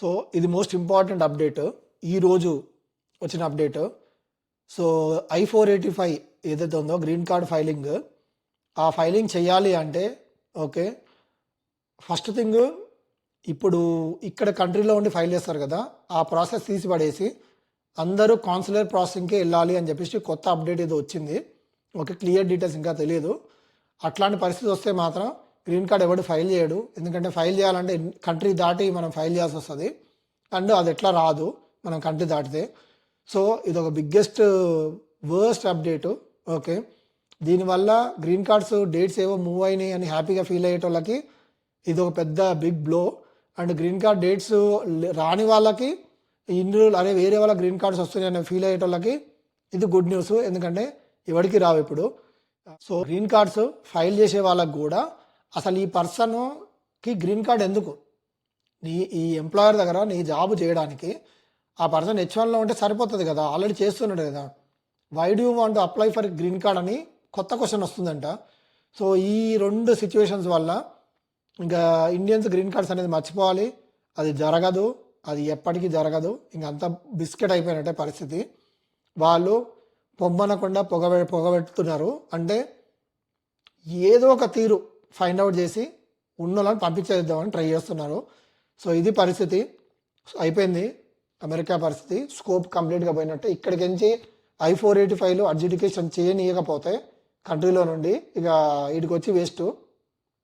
So ఇది most important update, ఈరోజు వచ్చిన అప్డేట్. సో I-485 ఏదైతే ఉందో గ్రీన్ కార్డ్ ఫైలింగ్, ఆ ఫైలింగ్ చేయాలి అంటే ఓకే, ఫస్ట్ థింగ్ ఇప్పుడు ఇక్కడ కంట్రీలో ఉండి ఫైల్ చేస్తారు కదా, ఆ ప్రాసెస్ తీసి పడేసి అందరూ కాన్సులర్ ప్రాసెసింగ్కి వెళ్ళాలి అని చెప్పేసి కొత్త అప్డేట్ ఏదో వచ్చింది. ఓకే, క్లియర్ డీటెయిల్స్ ఇంకా తెలియదు. అట్లాంటి పరిస్థితి వస్తే మాత్రం గ్రీన్ కార్డ్ ఎవడు ఫైల్ చేయడు, ఎందుకంటే ఫైల్ చేయాలంటే కంట్రీ దాటి మనం ఫైల్ చేయాల్సి వస్తుంది, అండ్ అది ఎట్లా రాదు మనం కంట్రీ దాటితే. సో ఇది ఒక బిగ్గెస్ట్ వర్స్ట్ అప్డేటు. ఓకే, దీనివల్ల గ్రీన్ కార్డ్స్ డేట్స్ ఏవో మూవ్ అయినాయి అని హ్యాపీగా ఫీల్ అయ్యేటోళ్ళకి ఇది ఒక పెద్ద big blow. And green card dates రాని వాళ్ళకి ఇన్ని రోజులు అరే వేరే వాళ్ళ గ్రీన్ కార్డ్స్ వస్తున్నాయని ఫీల్ అయ్యేటోళ్ళకి ఇది గుడ్ న్యూస్, ఎందుకంటే ఎవరికి రావు ఇప్పుడు. సో గ్రీన్ కార్డ్స్ ఫైల్ చేసే వాళ్ళకి కూడా అసలు ఈ పర్సన్కి గ్రీన్ కార్డ్ ఎందుకు, ఈ ఎంప్లాయర్ దగ్గర నీ జాబ్ చేయడానికి ఆ పర్సన్ H1లో ఉంటే సరిపోతుంది కదా, ఆల్రెడీ చేస్తున్నాడు కదా, why do you want apply for green card అని కొత్త క్వశ్చన్ వస్తుందంట. సో ఈ రెండు సిచ్యువేషన్స్ వల్ల ఇంకా ఇండియన్స్ గ్రీన్ కార్డ్స్ అనేది మర్చిపోవాలి, అది జరగదు, అది ఎప్పటికీ జరగదు, ఇంక అంత బిస్కెట్ అయిపోయినట్టే పరిస్థితి. వాళ్ళు పొమ్మనకుండా పొగబెడుతున్నారు, అంటే ఏదో ఒక తీరు ఫైండ్ అవుట్ చేసి ఉన్నోళ్ళని పంపించేద్దామని ట్రై చేస్తున్నారు. సో ఇది పరిస్థితి, అయిపోయింది అమెరికా పరిస్థితి, స్కోప్ కంప్లీట్గా పోయినట్టే. ఇక్కడికించి I-485 అడ్జుడికేషన్ చేయనీయకపోతే కంట్రీలో నుండి ఇక వీటికి వచ్చి వేస్ట్.